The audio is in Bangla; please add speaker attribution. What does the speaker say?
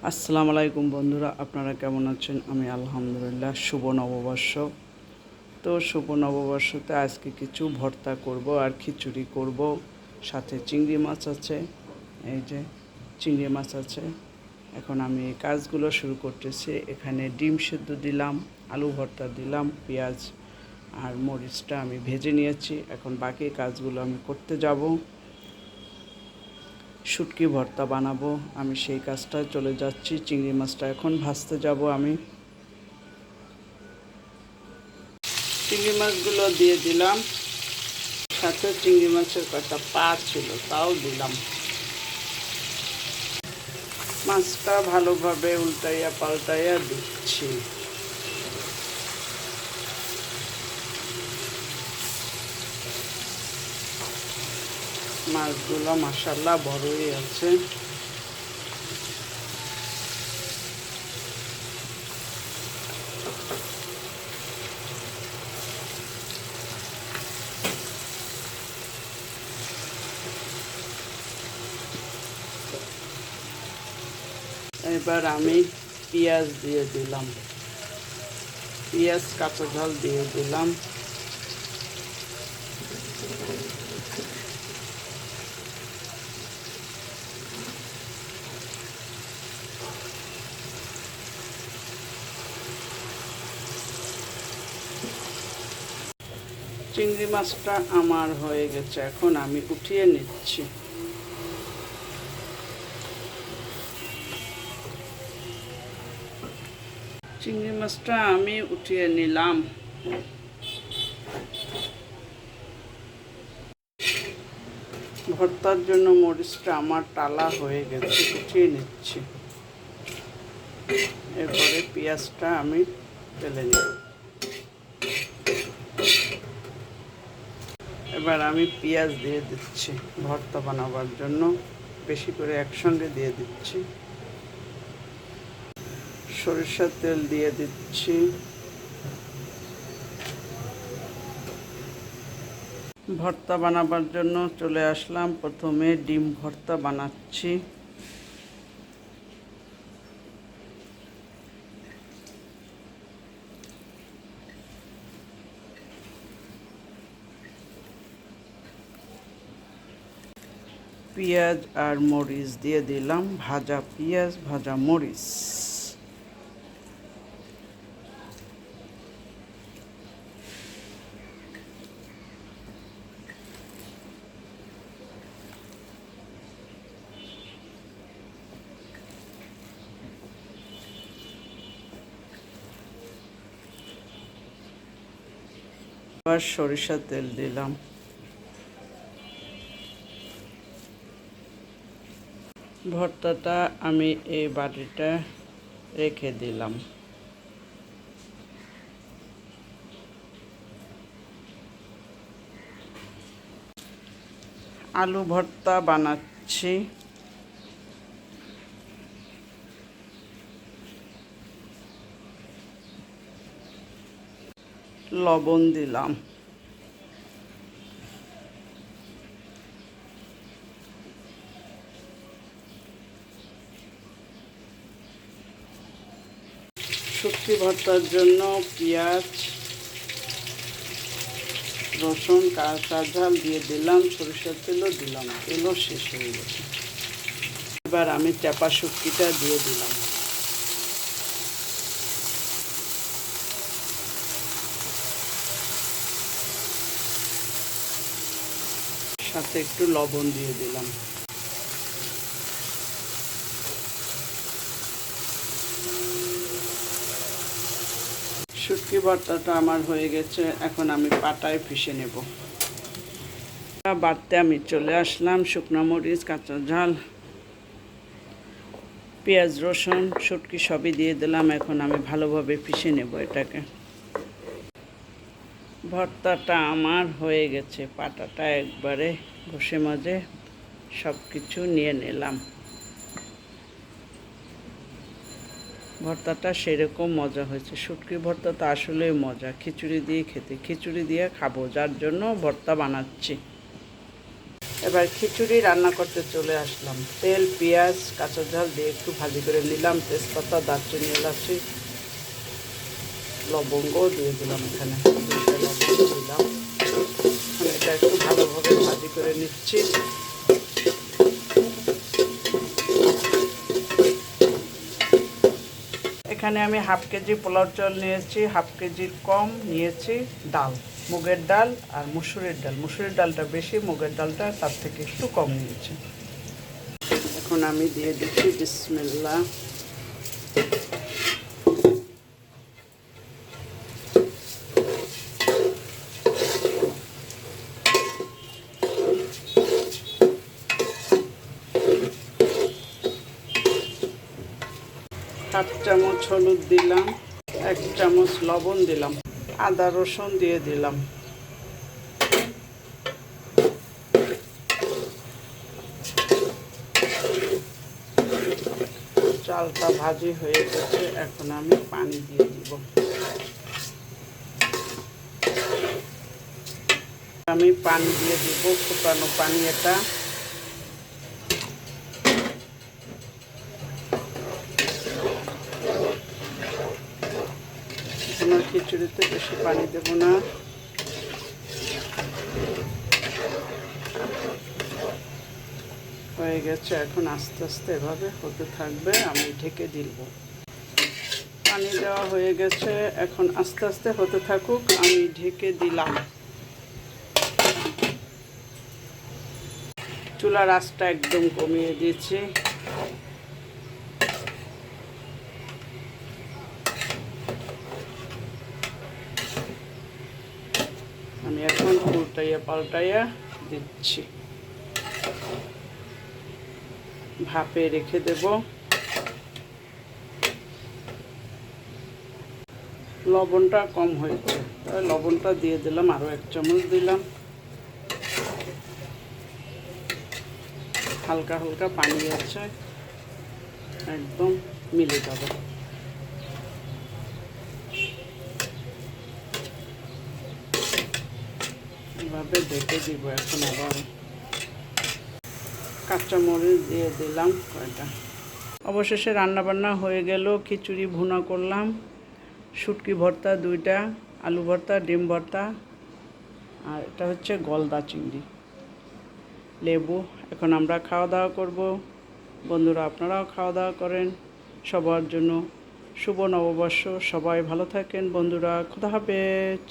Speaker 1: আসসালামু আলাইকুম বন্ধুরা, আপনারা কেমন আছেন? আমি আলহামদুলিল্লাহ। শুভ নববর্ষ। তো শুভ নববর্ষতে আজকে কিছু ভর্তা করব আর খিচুড়ি করব, সাথে চিংড়ি মাছ আছে। এই যে চিংড়ি মাছ আছে। এখন আমি এই কাজগুলো শুরু করতেছি। এখানে ডিম সেদ্ধ দিলাম, আলু ভর্তা দিলাম, পেঁয়াজ আর মরিচটা আমি ভেজে নিয়েছি। এখন বাকি কাজগুলো আমি করতে যাব। শুটকি ভর্তা বানাবো, আমি সেই কাজটায় চলে যাচ্ছি। চিংড়ি মাছটা এখন ভাজতে যাব আমি। চিংড়ি মাছগুলো দিয়ে দিলাম, সাথে চিংড়ি মাছের কয়েকটা পা ছিল তাও দিলাম। মাছটা ভালোভাবে উল্টাইয়া পাল্টাইয়া দিচ্ছি। মাছগুলো মাশাআল্লাহ বড়ই আছে। এবার আমি পেঁয়াজ দিয়ে দিলাম, পেঁয়াজ কাঁচা ঝাল দিয়ে দিলাম। চিংড়ি মাছটা আমার হয়ে গেছে, এখন আমি উঠিয়ে নিচ্ছি। চিংড়ি মাছটা আমি উঠিয়ে নিলাম। ভর্তার জন্য মরিচটা আমার টালা হয়ে গেছে, উঠিয়ে নিচ্ছি। এরপরে পেঁয়াজটা আমি তেলে নিব। এবার আমি পেঁয়াজ দিয়ে দিচ্ছি ভর্তা বানাবার জন্য, বেশি করে একসঙ্গে দিয়ে দিচ্ছি। সরিষার তেল দিয়ে দিচ্ছি। ভর্তা বানাবার জন্য চলে আসলাম। প্রথমে ডিম ভর্তা বানাচ্ছি। পেঁয়াজ আর মরিচ দিয়ে দিলাম, ভাজা পেঁয়াজ ভাজা মরিচ। এবার সরিষার তেল দিলাম। ভর্তাটা আমি এই বাটিটা রেখে দিলাম। আলু ভর্তা বানাচ্ছি। লবণ দিলাম। শুটকি ভর্তার জন্য পেঁয়াজ রসুন কাঁচা ঝাল দিয়ে দিলাম, সরিষার তেলও দিলাম, তেলও শেষ হয়ে গেছে। এবার আমি চাপা শুটকিটা দিয়ে দিলাম, সাথে একটু লবণ দিয়ে দিলাম। শুটকি ভর্তাটা আমার হয়ে গেছে, এখন আমি পাটায় পিষে নেব। বাড়তে আমি চলে আসলাম। শুকনো মরিচ কাঁচা ঝাল পেঁয়াজ রসুন শুটকি সবই দিয়ে দিলাম। এখন আমি ভালোভাবে পিষে নেব এটাকে। ভর্তাটা আমার হয়ে গেছে, পাটাটা একবারে ঘষে মাজে সব কিছু নিয়ে নিলাম। ভর্তাটা সেরকম মজা হয়েছে। শুটকি ভর্তাটা আসলেই মজা, খিচুড়ি দিয়ে খেতে, খিচুড়ি দিয়ে খাবো, যার জন্য ভর্তা বানাচ্ছি। এবার খিচুড়ি রান্না করতে চলে আসলাম। তেল, পেঁয়াজ, কাঁচা ঝাল দিয়ে একটু ভাজি করে নিলাম। তেজপাতা, দারচিনি, এলাচি, লবঙ্গ দিয়ে দিলাম। এখানে 2টা লবঙ্গ দিলাম। এখন এটা একটু ভালোভাবে ভাজি করে নিচ্ছি। এখানে আমি হাফ কেজি পোলাও চাল নিয়েছি, হাফ কেজির কম নিয়েছি ডাল, মুগের ডাল আর মুসুরির ডাল। মুসুরির ডালটা বেশি, মুগের ডালটা তার থেকে একটু কম নিয়েছি। এখন আমি দিয়ে দিচ্ছি বিসমিল্লাহ। হাফ চামচ হলুদ দিলাম, 1 চামচ লবণ দিলাম, আদা রসুন দিয়ে দিলাম। চালটা ভাজি হয়ে গেছে, এখন আমি পানি দিয়ে দিব। আমি পানি দিয়ে দিব, ফুটানো পানি এটা। আমার খিচুড়িতে বেশি পানি দেব না। হয়ে গেছে, এখন আস্তে আস্তে এভাবে হতে থাকবে, আমি ঢেকে দিব। পানি দেওয়া হয়ে গেছে, এখন আস্তে আস্তে হতে থাকুক, আমি ঢেকে দিলাম। চুলার আঁচটা একদম কমিয়ে দিয়েছি। আমি এখন উল্টাইয়া পাল্টাইয়া দিচ্ছি। ভাপে রেখে দেব। লবণটা কম হয়েছে, তাই লবণটা দিয়ে দিলাম, আরও 1 চামচ দিলাম। হালকা হালকা পানি আছে, একদম মিলে যাবে। এভাবে ঢেকে দিব। এখন আবার কাঁচামরিচ দিয়ে দিলাম কয়টা। অবশেষে রান্নাবান্না হয়ে গেল। খিচুড়ি ভুনা করলাম, শুটকি ভর্তা 2টা, আলু ভর্তা, ডিম ভর্তা, আর এটা হচ্ছে গলদা চিংড়ি, লেবু। এখন আমরা খাওয়া দাওয়া করব। বন্ধুরা, আপনারাও খাওয়া দাওয়া করেন। সবার জন্য শুভ নববর্ষ। সবাই ভালো থাকেন বন্ধুরা। খোদা হাফেজ।